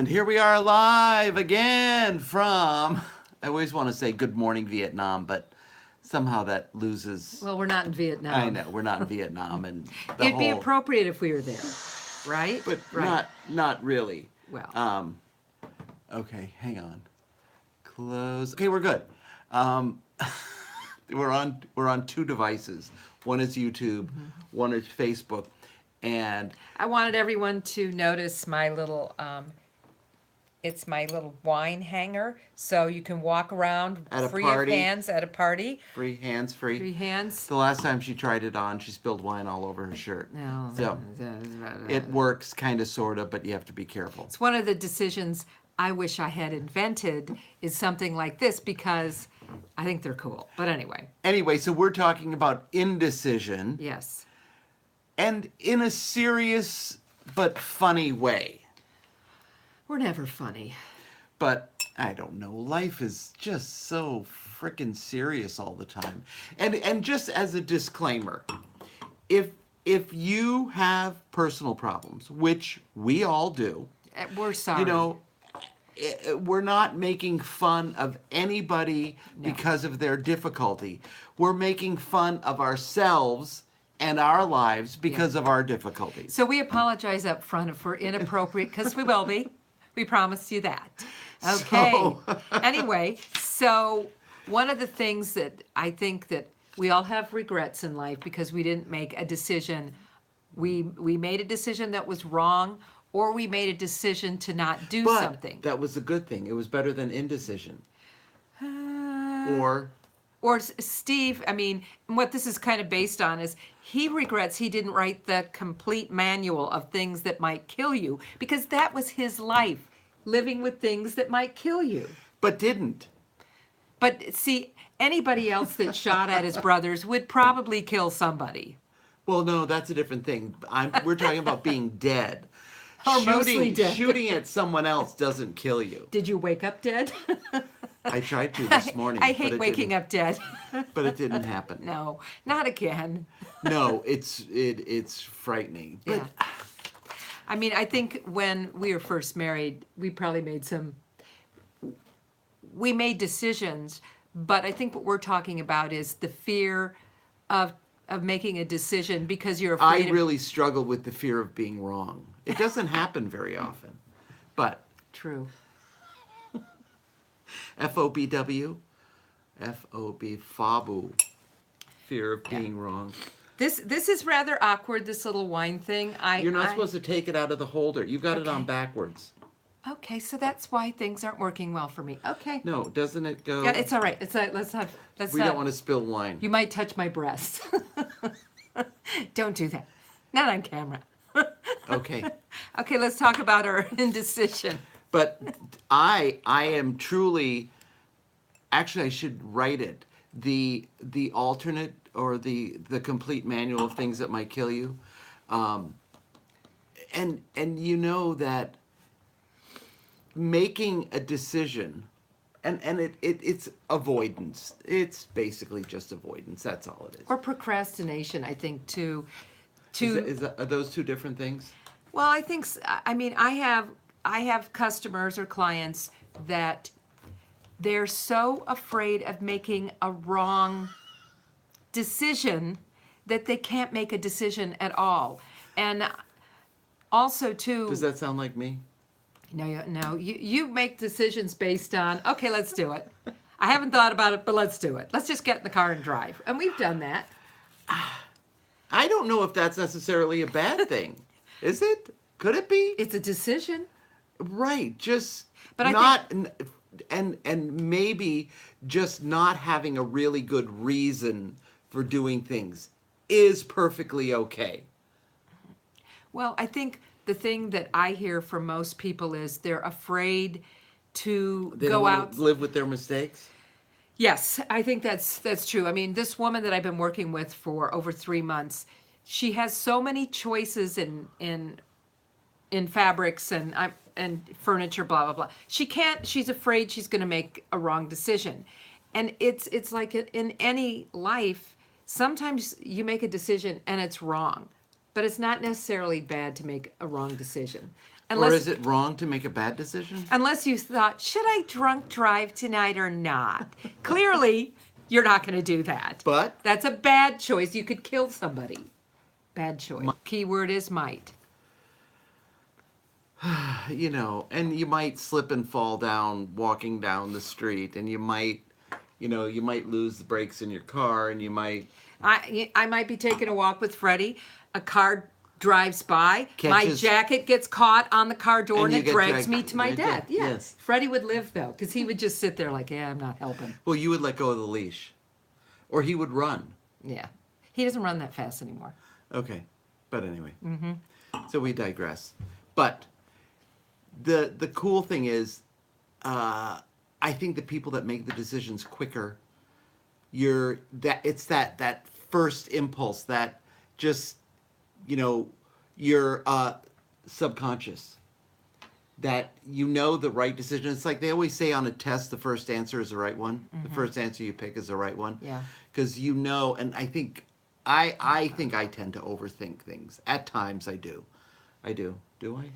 And here we are live again from, I always want to say good morning Vietnam, but somehow that loses. Well, we're not in Vietnam. I know, we're not in Vietnam and the It'd be whole, appropriate if we were there, right? but right. not really. Well, Okay, hang on. Close. Okay, we're good. Um, we're on two devices. One is YouTube, one is Facebook, and I wanted everyone to notice my little, it's my little wine hanger, so you can walk around At a free party. of hands at a party. free, hands-free. Free hands. The last time she tried it on, she spilled wine all over her shirt. No. So it works kind of, sort of, but you have to be careful. It's one of the decisions I wish I had invented is something like this because I think they're cool. But Anyway, so we're talking about indecision, yes. and in a serious but funny way. We're never funny. But I don't know, life is just so freaking serious all the time. And just as a disclaimer, if you have personal problems, which we all do, We're sorry. you know, we're not making fun of anybody No. because of their difficulty. We're making fun of ourselves and our lives because of our difficulties. So we apologize up front if we're inappropriate, because we will be. We promise you that. Okay. So- Anyway, so one of the things that I think that we all have regrets in life because we didn't make a decision. We made a decision that was wrong, or we made a decision to not do But something. that was a good thing. It was better than indecision. Or Steve, I mean, what this is kind of based on is he regrets he didn't write the complete manual of things that might kill you because that was his life, living with things that might kill you. but didn't. But see, anybody else that shot at his brothers would probably kill somebody. Well, no, that's a different thing. We're talking about being dead. Or mostly dead. Shooting at someone else doesn't kill you. Did you wake up dead? I tried to this morning. I hate waking up dead. But it didn't happen. No, not again. No, it's frightening. But Yeah. I mean, I think when we were first married, we probably made decisions, but I think what we're talking about is the fear of making a decision because you're I afraid of... really struggle with the fear of being wrong. It doesn't happen very often. But True. FOBW, FOB, fear of being wrong. This is rather awkward, this little wine thing. You're not supposed to take it out of the holder. You got it on Okay. backwards. Okay, so that's why things aren't working well for me. Okay. No, doesn't it go? Yeah, it's all right. It's let's We don't want to spill wine. You might touch my breast. Don't do that. Not on camera. Okay. Okay, let's talk about our indecision. But I am truly, actually I should write it. The alternate or the complete manual of things that might kill you. And you know that making a decision, and it's avoidance. It's basically just avoidance. That's all it is. Or procrastination, I think, too. Are those two different things? Well, I think, I mean, I have customers or clients that they're so afraid of making a wrong decision that they can't make a decision at all. And also, too... Does that sound like me? No, you make decisions based on, okay, let's do it. I haven't thought about it, but let's do it. Let's just get in the car and drive. And we've done that. I don't know if that's necessarily a bad thing. Is it? Could it be? It's a decision. Right. Just But I not and maybe just not having a really good reason for doing things is perfectly okay. Well, I think the thing that I hear from most people is they're afraid to They go don't wanna out. live with their mistakes. Yes, I think that's true. I mean, this woman that I've been working with for over 3 months, she has so many choices in fabrics and furniture, blah blah blah. She's afraid she's going to make a wrong decision. And it's like in any life, sometimes you make a decision and it's wrong. But it's not necessarily bad to make a wrong decision. Or is it wrong to make a bad decision? Unless you thought, should I drunk drive tonight or not? Clearly, you're not going to do that. But That's a bad choice. You could kill somebody. Bad choice. Keyword is might. and you might slip and fall down walking down the street, and you might lose the brakes in your car, and you might I might be taking a walk with Freddie. A car drives by. My Catches- jacket gets caught on the car door And and you it get drags dragged me to my right death. there. Yeah. Yes. Freddie would live though, because he would just sit there like, yeah, I'm not helping. well, you would let go of the leash, or he would run. Yeah. He doesn't run that fast anymore. Okay, but anyway, so we digress. But the cool thing is, I think the people that make the decisions quicker, it's that first impulse that just your subconscious, that the right decision. It's like they always say on a test, the first answer is the right one. The first answer you pick is the right one. Yeah. Because and I think I think I tend to overthink things. At times I do. Do I?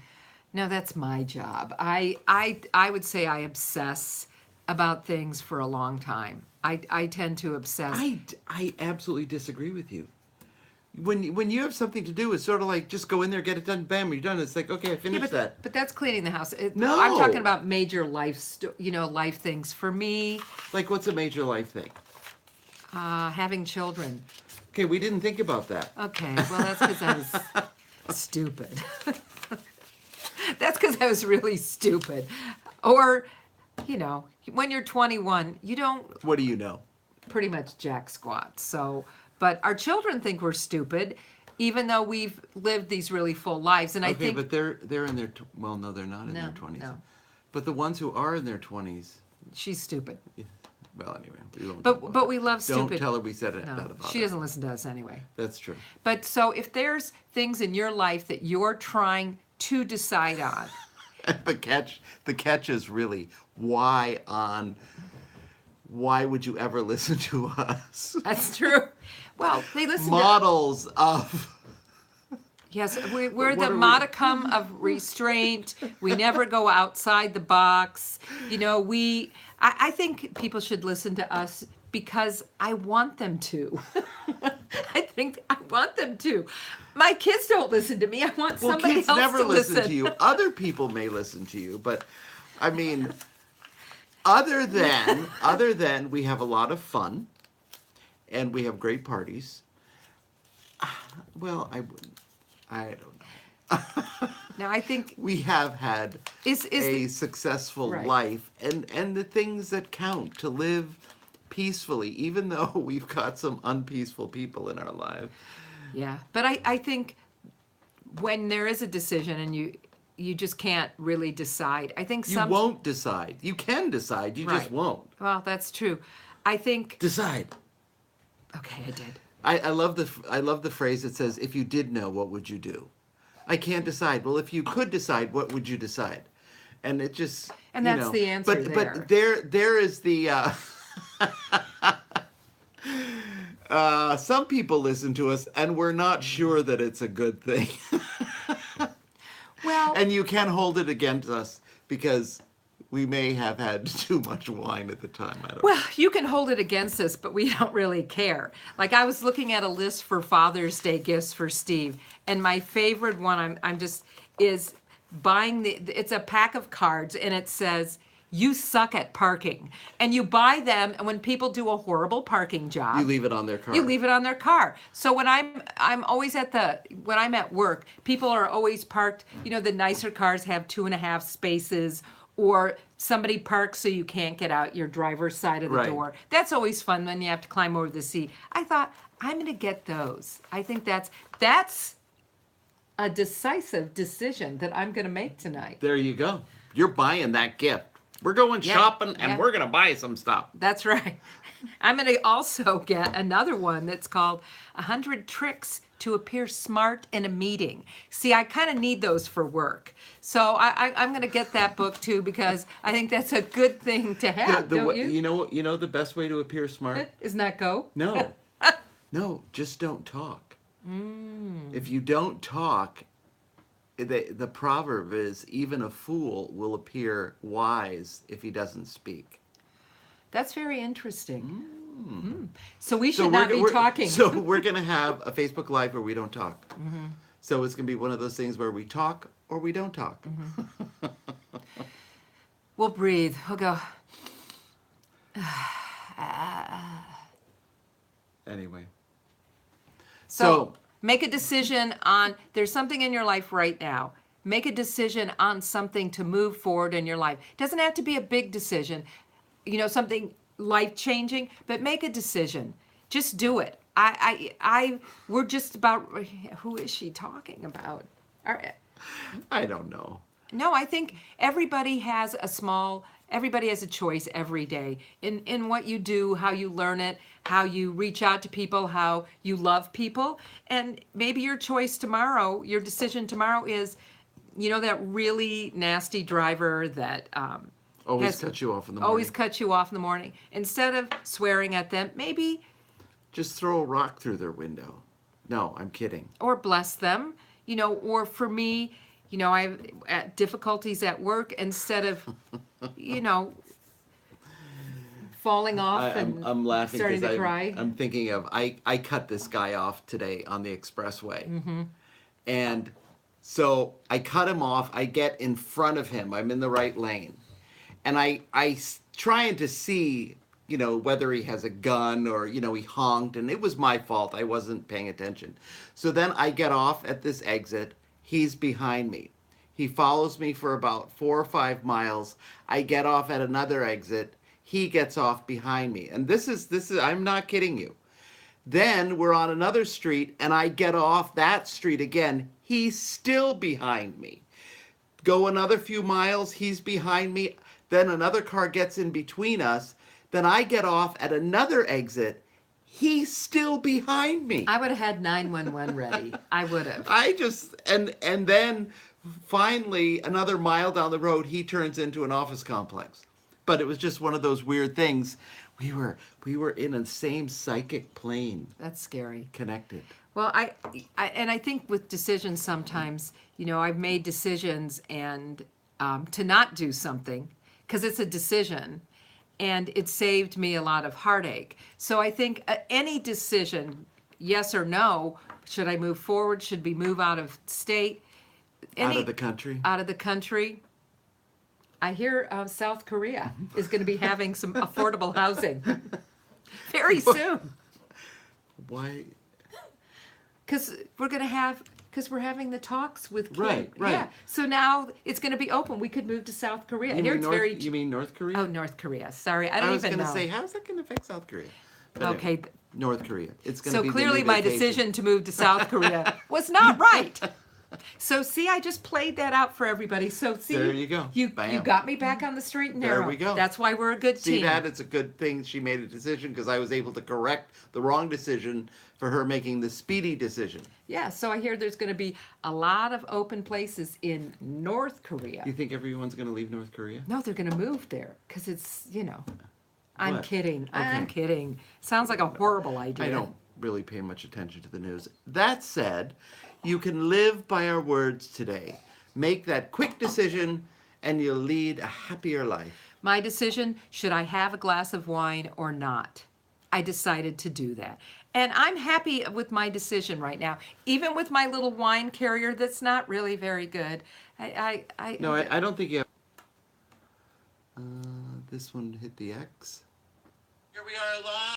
No, that's my job. I would say I obsess about things for a long time. I tend to obsess. I absolutely disagree with you. When you have something to do, it's sort of like just go in there, get it done, bam, you're done. It's like, okay, I finished that. But that's cleaning the house. No. I'm talking about major life, life things. For me, Like, what's a major life thing? having children. Okay, we didn't think about that. Okay, well, that's because I was stupid. That's because I was really stupid. Or, when you're 21, you don't What do you know? pretty much jack squat. So, but our children think we're stupid, even though we've lived these really full lives. And I Okay, think but they're in their well, no, they're not in their 20s. no. But the ones who are in their 20s, she's stupid. well, anyway, we won't. But we love don't stupid. tell her we said that No, about she her. doesn't listen to us anyway. That's true. But so if there's things in your life that you're trying to decide on, The catch is really why would you ever listen to us? that's true. Well, they listen to Models of yes, we're What the are we- modicum of restraint. We never go outside the box. I think people should listen to us because I want them to. I think I want them to. My kids don't listen to me. I want well, somebody kids else never to listen to you. Other people may listen to you, but I mean, other than we have a lot of fun and we have great parties. Well, I don't know. Now I think We have had is a successful Right. life and the things that count to live peacefully, even though we've got some unpeaceful people in our lives. yeah. But I think when there is a decision and you just can't really decide. I think You won't decide. You can decide, you just Right. won't. Well, that's true. I think Decide. okay, I did. I love the phrase that says, if you did know, what would you do? I can't decide. Well, if you could decide, what would you decide? And it just And that's the answer But there is the some people listen to us and we're not sure that it's a good thing. Well, And you can hold it against us because we may have had too much wine at the time. I don't know. well, you can hold it against us, but we don't really care. Like I was looking at a list for Father's Day gifts for Steve, and my favorite one is buying it's a pack of cards and it says you suck at parking. And you buy them, and when people do a horrible parking job, You leave it on their car. you leave it on their car. So when I'm always when I'm at work, people are always parked, the nicer cars have 2.5 spaces, or somebody parks so you can't get out your driver's side of the Right. door. That's always fun when you have to climb over the seat. I thought, I'm gonna get those. I think that's a decisive decision that I'm gonna make tonight. There you go. You're buying that gift. We're going Yeah, shopping and yeah. we're going to buy some stuff. That's right. I'm going to also get another one that's called 100 Tricks to Appear Smart in a Meeting. See, I kind of need those for work. So I'm going to get that book too because I think that's a good thing to have, don't you? You know the best way to appear smart? Isn't that go? No. No, just don't talk. If you don't talk, the proverb is, even a fool will appear wise if he doesn't speak. That's very interesting. So we So should not be talking. So we're gonna have a Facebook Live where we don't talk. So it's gonna be one of those things where we talk or we don't talk. We'll breathe. We'll go. Anyway. So make a decision on, there's something in your life right now. Make a decision on something to move forward in your life. It doesn't have to be a big decision, you know, something life changing, but make a decision. Just do it. We're just about, who is she talking about? I don't know. No, I think everybody has everybody has a choice every day in what you do, how you learn it, how you reach out to people, how you love people. And maybe your choice tomorrow, your decision tomorrow is, you know, that really nasty driver that Always cut you off in the morning. always cuts you off in the morning. Instead of swearing at them, maybe, Just throw a rock through their window. No, I'm kidding. or bless them, you know, or for me, you know, I have difficulties at work, instead of, you know, falling off and I'm laughing starting because to cry. I'm thinking of, I cut this guy off today on the expressway. And so I cut him off. I get in front of him. I'm in the right lane. And trying to see, you know, whether he has a gun or, you know, he honked. And it was my fault. I wasn't paying attention. So then I get off at this exit. He's behind me. He follows me for about 4 or 5 miles. I get off at another exit. He gets off behind me. And this is, I'm not kidding you. Then we're on another street and I get off that street again. He's still behind me. Go another few miles, he's behind me. Then another car gets in between us. Then I get off at another exit. He's still behind me. I would have had 911 ready. I would have. And then finally another mile down the road, he turns into an office complex. But it was just one of those weird things. We were in the same psychic plane, That's scary. connected. Well, I think with decisions sometimes, you know, I've made decisions and to not do something because it's a decision, and it saved me a lot of heartache. So I think any decision, yes or no, should I move forward? Should we move out of state? Out of the country? Out of the country. I hear South Korea is going to be having some affordable housing very soon. Why? Because we're having the talks with Kim. Right. Yeah. So now it's going to be open. We could move to South Korea. You mean North Korea? Oh, North Korea. Sorry, I I don't was even going know. to say, how's that going to affect South Korea? But Okay. anyway, North Korea. It's going to So be the clearly new my vacation. decision to move to South Korea was not right. So see, I just played that out for everybody. So see, There you go. You Bam. got me back on the straight and narrow. There we go. That's why we're a good See team. that? It's a good thing she made a decision because I was able to correct the wrong decision for her making the speedy decision. Yeah. So I hear there's going to be a lot of open places in North Korea. You think everyone's going to leave North Korea? No, they're going to move there because it's, you know. I'm What? kidding. I'm Okay. kidding. Sounds like a horrible idea. I don't really pay much attention to the news. That said, you can live by our words today. Make that quick decision and you'll lead a happier life. My decision, should I have a glass of wine or not? I decided to do that. And I'm happy with my decision right now. Even with my little wine carrier that's not really very good. No, I don't think you have... This one hit the X. Here we are live.